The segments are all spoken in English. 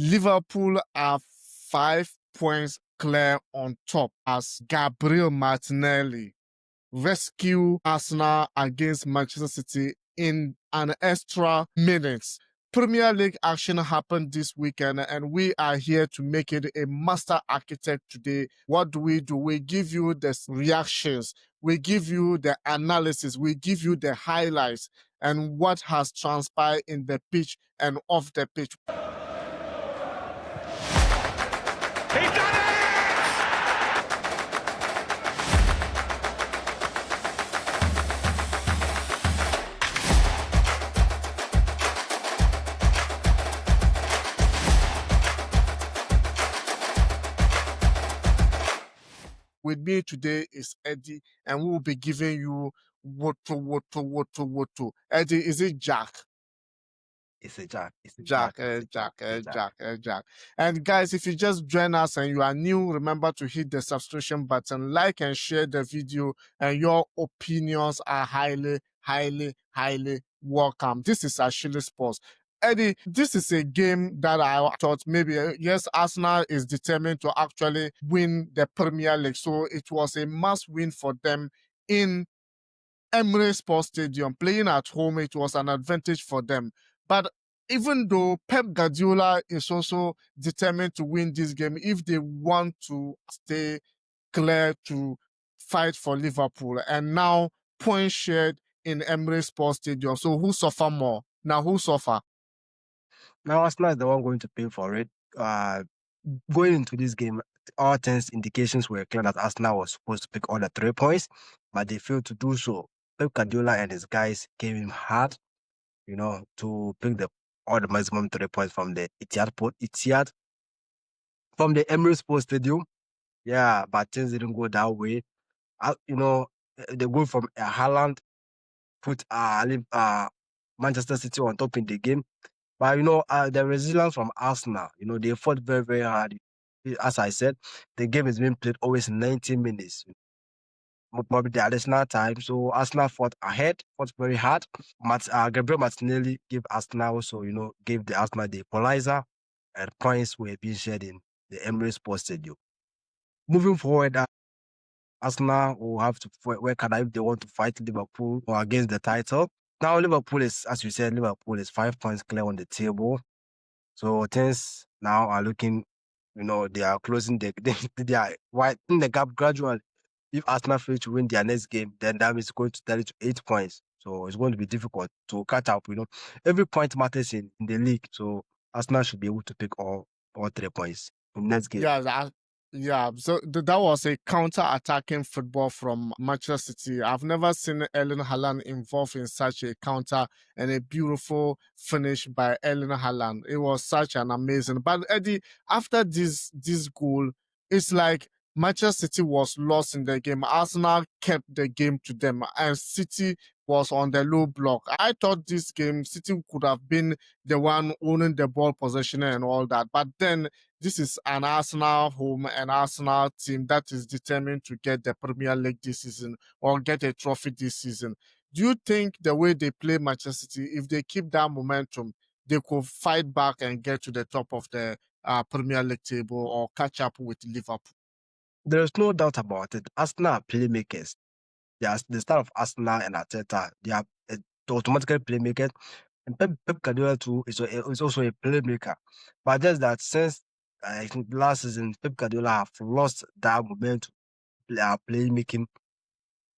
Liverpool are 5 points clear on top as Gabriel Martinelli rescue Arsenal against Manchester City in an extra minutes. Premier League action happened this weekend, and we are here to make it a master architect today. What do? We give you the reactions, we give you the analysis, we give you the highlights, and what has transpired in the pitch and off the pitch. With me today is Eddie, and we will be giving you woto. Eddie, is it Jack? It's a Jack. It's a Jack. And guys, if you just join us and you are new, remember to hit the subscription button, like and share the video, and your opinions are highly welcome. This is Ashili Sports. Eddie, this is a game that I thought maybe, yes, Arsenal is determined to actually win the Premier League. So it was a must win for them in Emirates Sports Stadium. Playing at home, it was an advantage for them. But even though Pep Guardiola is also determined to win this game, if they want to stay clear to fight for Liverpool, and now points shared in Emirates Sports Stadium. So who suffer more? Now who suffer? Now Arsenal is the one going to pay for it. Going into this game, all things indications were clear that Arsenal was supposed to pick all the 3 points, but they failed to do so. Pep Guardiola and his guys came in hard, to pick all the maximum 3 points from the Etihad, from the Emirates Sports Stadium. Yeah, but things didn't go that way. The goal from Haaland put Manchester City on top in the game. But the resilience from Arsenal, they fought very, very hard. As I said, the game is being played always in 90 minutes. Probably the additional time. So Arsenal fought very hard. Gabriel Martinelli gave Arsenal also, gave the Arsenal the equalizer, and points were being shared in the Emirates Sports Stadium. Moving forward, Arsenal will have to work hard if they want to fight Liverpool or against the title. Now Liverpool is, as you said, 5 points clear on the table. So things now are looking, they are closing they are widening the gap gradually. If Arsenal fail to win their next game, then that is going to tally to 8 points. So it's going to be difficult to catch up. Every point matters in the league. So Arsenal should be able to pick all 3 points in next game. Yeah, so that was a counter-attacking football from Manchester City. I've never seen Erling Haaland involved in such a counter, and a beautiful finish by Erling Haaland. It was such an amazing. But Eddie, after this goal, it's like Manchester City was lost in the game. Arsenal kept the game to them, and City was on the low block. I thought this game, City could have been the one owning the ball possession and all that. But then this is an Arsenal home, an Arsenal team that is determined to get the Premier League this season or get a trophy this season. Do you think the way they play Manchester City, if they keep that momentum, they could fight back and get to the top of the Premier League table or catch up with Liverpool? There's no doubt about it. Arsenal are playmakers. The start of Arsenal and Arteta, they are automatically playmakers. And Pep Guardiola too is also a playmaker. But just that since I think last season, Pep Guardiola have lost that momentum, playmaking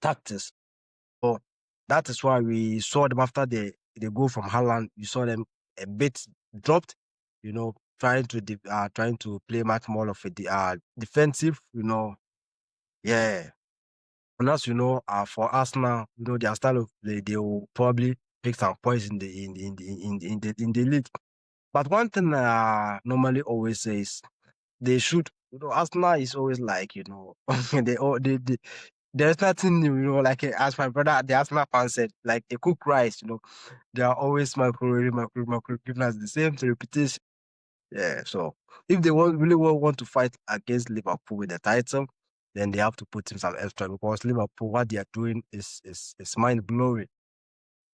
tactics. So that is why we saw them after the goal from Haaland. You saw them a bit dropped, trying to play much more of a defensive, yeah. And as for Arsenal, their style of play, they will probably pick some points in the league. But one thing I normally always say is they should. Arsenal is always like they there's nothing new. Like as my brother, the Arsenal fan said, like a cooked rice. They are always giving us the same repetition. Yeah. So if they really want to fight against Liverpool with the title, then they have to put in some extra, because Liverpool, what they are doing is mind blowing.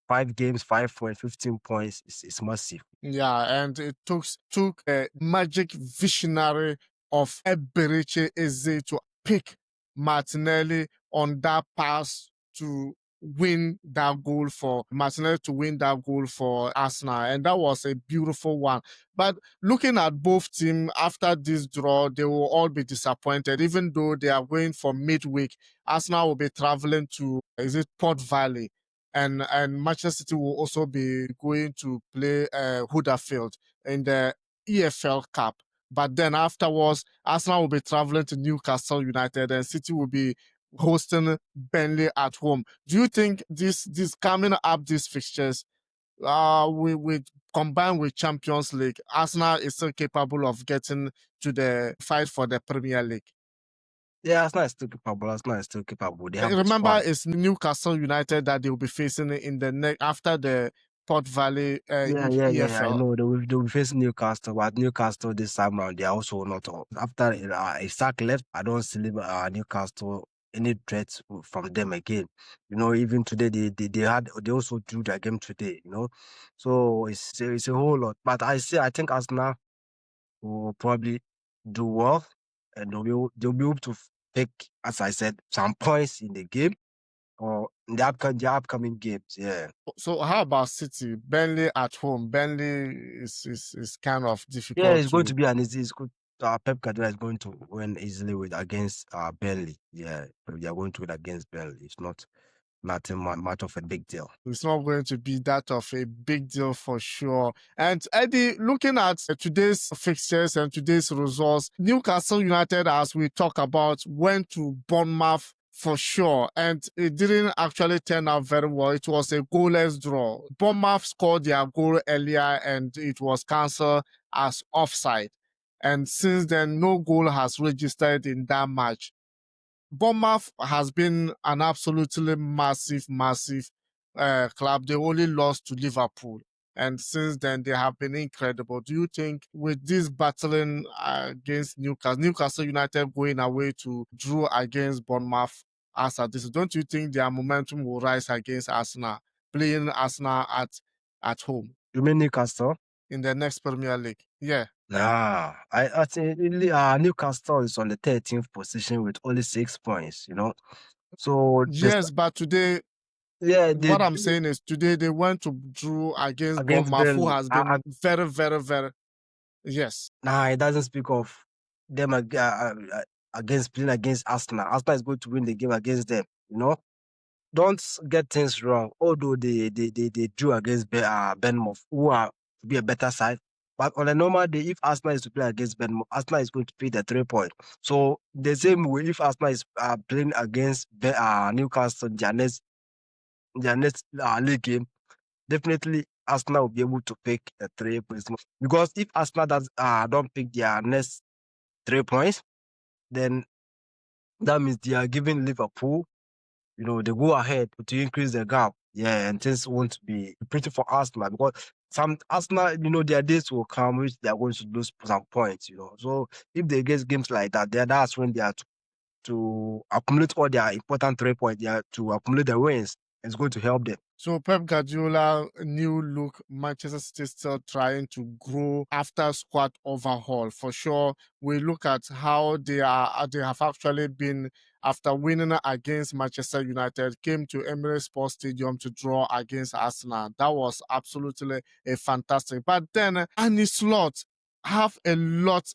5 games, 5 points, 15 points is massive. Yeah, and it took a magic visionary of Eberiche Eze to pick Martinelli on that pass to win that goal for Martinelli to win that goal for Arsenal, and that was a beautiful one. But looking at both teams after this draw, they will all be disappointed, even though they are going for midweek. Arsenal will be traveling to is it Port Valley, and Manchester City will also be going to play Huddersfield in the EFL Cup. But then afterwards, Arsenal will be traveling to Newcastle United, and City will be hosting Burnley at home. Do you think this coming up these fixtures, with combined with Champions League, Arsenal is still capable of getting to the fight for the Premier League? Yeah, Arsenal is still capable. Arsenal is still capable. They have the Remember, squad. it's Newcastle United that they will be facing in the next after the Port Valley Yeah. I EFL. know they will be facing Newcastle, but Newcastle this time round they are also not on. After Isaac left, I don't see Newcastle any threats from them again. Even today they also drew their game today. So it's a whole lot. But I think Arsenal will probably do well, and they'll be able to take, as I said, some points in the game or in the upcoming games. Yeah. So how about City? Burnley at home. Burnley is kind of Yeah, difficult it's going to. to be an easy. It's good. Pep Guardiola is going to win easily with against Burnley. Yeah, they are going to win against Burnley. It's nothing much of a big deal. It's not going to be that of a big deal for sure. And Eddie, looking at today's fixtures and today's results, Newcastle United, as we talk about, went to Bournemouth for sure. And it didn't actually turn out very well. It was a goalless draw. Bournemouth scored their goal earlier and it was cancelled as offside. And since then, no goal has registered in that match. Bournemouth has been an absolutely massive club. They only lost to Liverpool. And since then, they have been incredible. Do you think with this battling against Newcastle United going away to draw against Bournemouth as at this, don't you think their momentum will rise against Arsenal, playing Arsenal at home You mean Newcastle? in the next Premier League? Yeah. Nah, I think Newcastle is on the 13th position with only 6 points. So this Yes, but today yeah they what I'm saying is today they went to draw against against Bournemouth, who Burnley. has been very yes. Nah, it doesn't speak of them against playing against Arsenal. Arsenal is going to win the game against them. Don't get things wrong. Although they drew against Bournemouth, who are to be a better side. But on a normal day, if Arsenal is to play against Bournemouth, Arsenal is going to pay the 3 points. So the same way, if Arsenal is playing against Newcastle, their next league game, definitely Arsenal will be able to pick the 3 points. Because if Arsenal don't pick their next 3 points, then that means they are giving Liverpool they go ahead to increase the gap. Yeah, and things won't be pretty for Arsenal because some Arsenal, their days will come which they are going to lose some points. So if they get games like that, then that's when they are to accumulate all their important 3 points. They are to accumulate the wins. It's going to help them. So Pep Guardiola, new look, Manchester City still trying to grow after squad overhaul. For sure, we look at how they have actually been after winning against Manchester United, came to Emirates Sports Stadium to draw against Arsenal. That was absolutely a fantastic. But then Arne Slot have a lot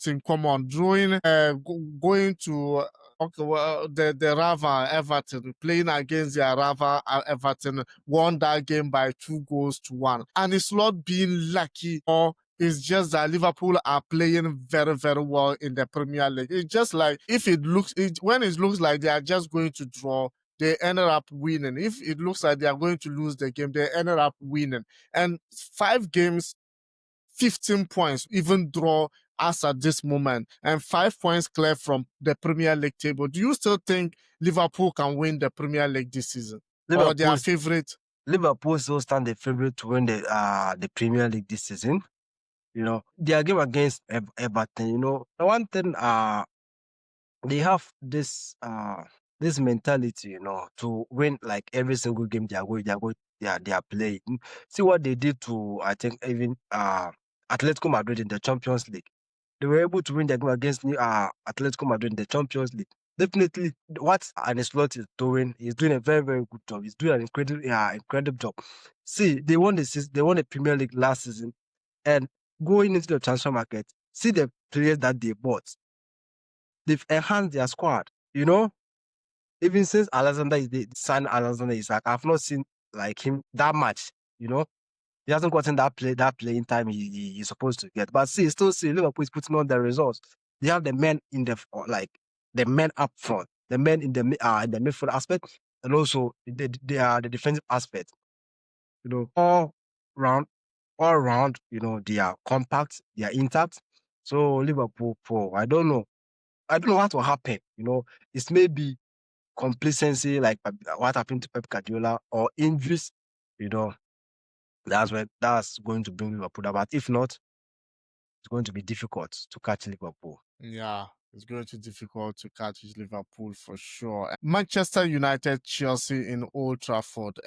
in common. Going to okay, well, the rival Everton, playing against their rival Everton, won that game by 2 goals to 1. And it's not being lucky, or it's just that Liverpool are playing very well in the Premier League. It's just like if when it looks like they are just going to draw, they ended up winning. If it looks like they are going to lose the game, they ended up winning. And 5 games, 15 points, even draw us at this moment, and 5 points clear from the Premier League table. Do you still think Liverpool can win the Premier League this season? Or their Liverpool, favorite? Liverpool still stand the favorite to win the Premier League this season. Their game against Everton. The one thing they have this. this mentality, to win like every single game they are playing. See what they did to, I think, even Atletico Madrid in the Champions League. They were able to win the game against Atletico Madrid in the Champions League. Definitely, what Arne Slot is doing, he's doing a very, very good job. He's doing an incredible job. See, they won the Premier League last season, and going into the transfer market, see the players that they bought. They've enhanced their squad. Even since they signed Alexander Isak, I've not seen like him that much. He hasn't gotten that playing time he's supposed to get. But still see Liverpool is putting on the results. They have the men the men up front, the men in the midfield aspect, and also the defensive aspect. All round, all round. They are compact, they are intact. So Liverpool, I don't know what will happen. It's maybe complacency, like what happened to Pep Guardiola, or injuries. You know, that's going to bring Liverpool down. But if not, it's going to be difficult to catch Liverpool. Yeah, it's going to be difficult to catch Liverpool for sure. Manchester United, Chelsea in Old Trafford.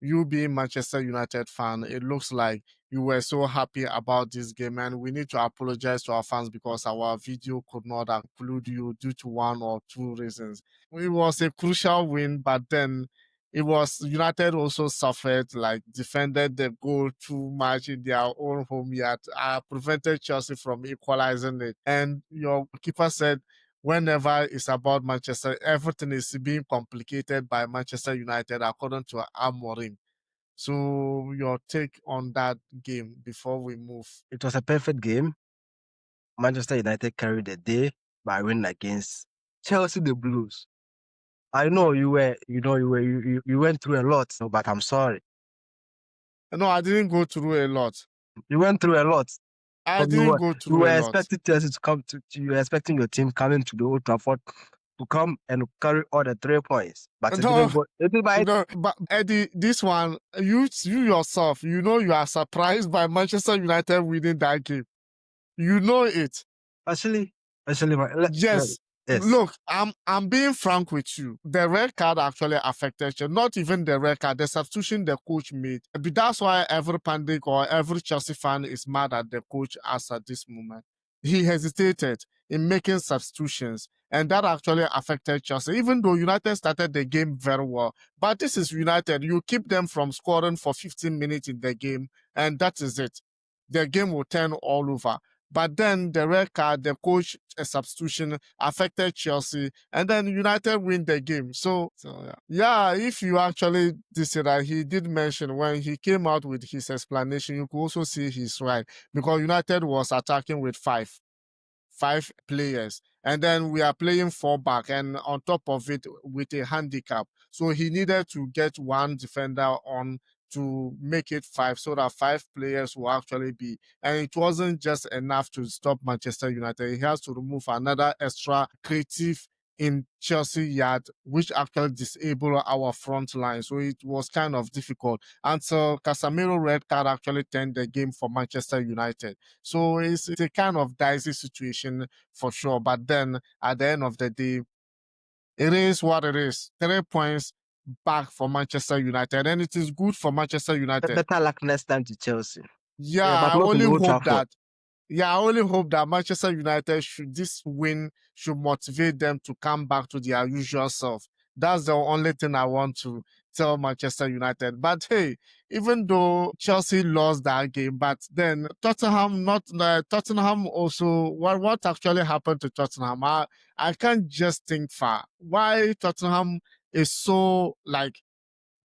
You being Manchester United fan, it looks like you were so happy about this game, and we need to apologize to our fans because our video could not include you due to one or two reasons. It was a crucial win, but then it was United also suffered, like defended the goal too much in their own home yard, prevented Chelsea from equalizing it. And your keeper said whenever it's about Manchester, everything is being complicated by Manchester United, according to Amorim. So your take on that game before we move? It was a perfect game. Manchester United carried the day by winning against Chelsea the Blues. I know you went through a lot, but I'm sorry. No, I didn't go through a lot. You went through a lot. I But you didn't were go you through a were lot. expecting Chelsea to come you were expecting your team coming to the Old Trafford to come and carry all the 3 points. But it No, didn't go. It didn't buy. no, but Eddie, this one, you yourself, you are surprised by Manchester United winning that game. You know it. Actually, Yes. yes. Look, I'm being frank with you. The red card actually affected you. Not even the red card, the substitution the coach made. But that's why every Pandic or every Chelsea fan is mad at the coach as at this moment. He hesitated in making substitutions, and that actually affected Chelsea, even though United started the game very well. But this is United. You keep them from scoring for 15 minutes in the game, and that is it. The game will turn all over. But then the red card, the coach substitution affected Chelsea, and then United win the game. Yeah, if you actually this that he did mention when he came out with his explanation, you could also see he's right because United was attacking with five players, and then we are playing four back, and on top of it with a handicap. So he needed to get one defender on to make it five, so that five players will actually be. And it wasn't just enough to stop Manchester United. He has to remove another extra creative in Chelsea yard, which actually disabled our front line. So it was kind of difficult until Casemiro red card actually turned the game for Manchester United. So it's a kind of dicey situation for sure. But then at the end of the day, it is what it is. 3 points back for Manchester United, and it is good for Manchester United. Better luck next time to Chelsea. Yeah, Yeah, but I not in only the Old hope Trafford. that I only hope that Manchester United this win should motivate them to come back to their usual self. That's the only thing I want to tell Manchester United. But hey, even though Chelsea lost that game, but then Tottenham also what actually happened to Tottenham? I can't just think far. Why Tottenham is so like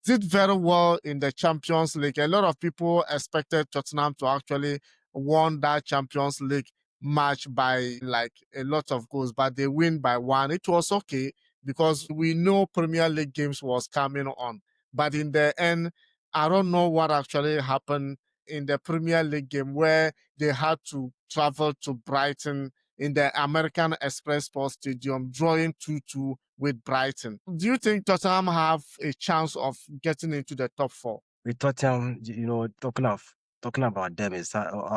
did very well in the Champions League. A lot of people expected Tottenham to actually won that Champions League match by like a lot of goals, but they win by one. It was okay because we know Premier League games was coming on. But in the end, I don't know what actually happened in the Premier League game where they had to travel to Brighton in the American Express Sports Stadium, drawing 2-2 with Brighton. Do you think Tottenham have a chance of getting into the top four? With Tottenham, talking about them is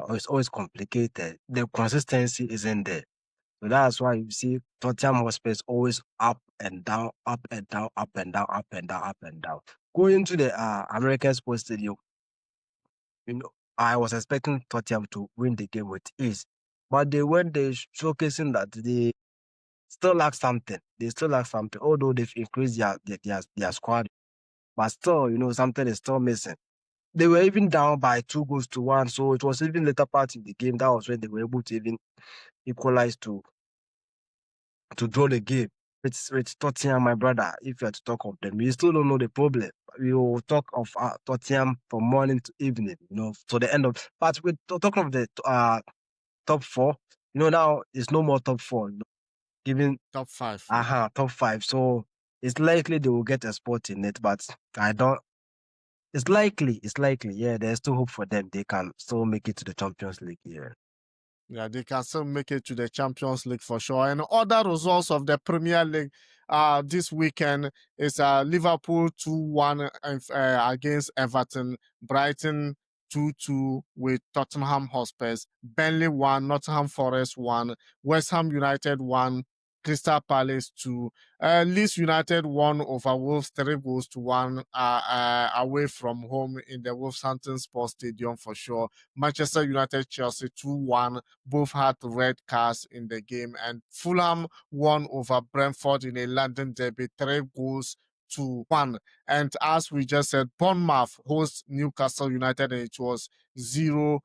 it's always complicated. The consistency isn't there. So that's why you see Tottenham Hotspur always up and down, up and down, up and down, up and down, up and down. Going to the American Sports Stadium, I was expecting Tottenham to win the game with ease, but they went there showcasing that they still lack something. They still lack something, although they've increased their squad, but still, something is still missing. They were even down by 2 goals to 1, so it was even later part in the game. That was when they were able to even equalize to draw the game. It's Tottenham, my brother. If you are to talk of them, you still don't know the problem. We will talk of Tottenham from morning to evening, to the end of. But we're talking of the top four. Now it's no more top four. Given Top five. top five. So it's likely they will get a spot in it, but I don't. It's likely. It's likely. Yeah, there's still hope for them. They can still make it to the Champions League. Yeah. Yeah, they can still make it to the Champions League for sure. And other results of the Premier League this weekend is Liverpool 2-1 against Everton, Brighton 2-2 with Tottenham Hotspurs, Burnley 1, Nottingham Forest 1, West Ham United 1, Crystal Palace 2, Leeds United 1 over Wolves 3 goals to 1 away from home in the Wolverhampton Sports Stadium for sure. Manchester United Chelsea 2-1. Both had red cards in the game, and Fulham won over Brentford in a London derby 3 goals to 1. And as we just said, Bournemouth hosts Newcastle United and it was 0-0.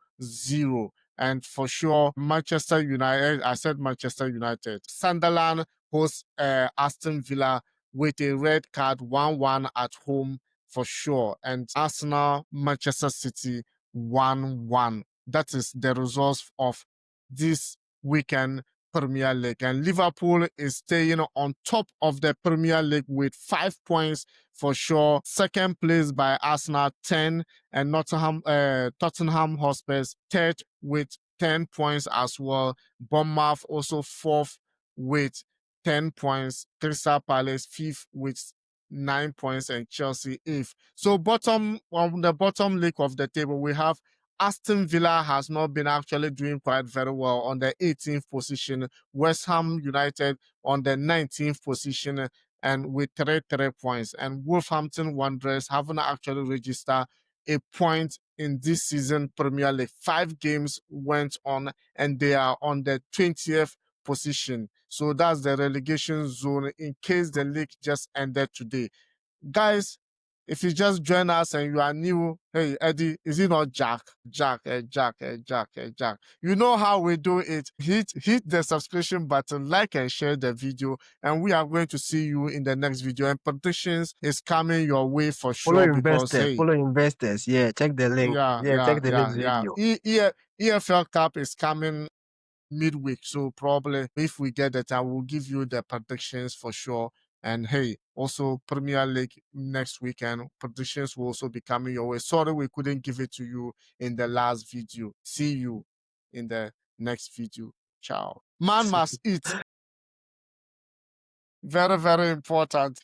And for sure, Manchester United, I said Manchester United. Sunderland hosts Aston Villa with a red card 1-1 at home for sure. And Arsenal, Manchester City 1-1. That is the results of this weekend Premier League. And Liverpool is staying on top of the Premier League with 5 points for sure. Second place by Arsenal 10, and Tottenham Hotspurs third with 10 points as well. Bournemouth also fourth with 10 points. Crystal Palace fifth with 9 points, and Chelsea eighth. So on the bottom league of the table, we have Aston Villa has not been actually doing quite very well on the 18th position. West Ham United on the 19th position and with 3 points. And Wolverhampton Wanderers haven't actually registered a point in this season Premier League. 5 games went on and they are on the 20th position. So that's the relegation zone in case the league just ended today. Guys, if you just join us and you are new, hey, Eddie, is it not Jack? Jack, Jack, Jack, Jack. You know how we do it. Hit the subscription button, like and share the video, and we are going to see you in the next video. And predictions is coming your way for Follow sure because, investors. hey, Follow investors. Yeah, check the link. yeah, Yeah, yeah, check the yeah, next yeah. video. EFL Cup is coming midweek. So probably if we get that, I will give you the predictions for sure. And hey, also Premier League next weekend predictions will also be coming your way. Sorry we couldn't give it to you in the last video. See you in the next video. Ciao. Man must eat. Very, very important.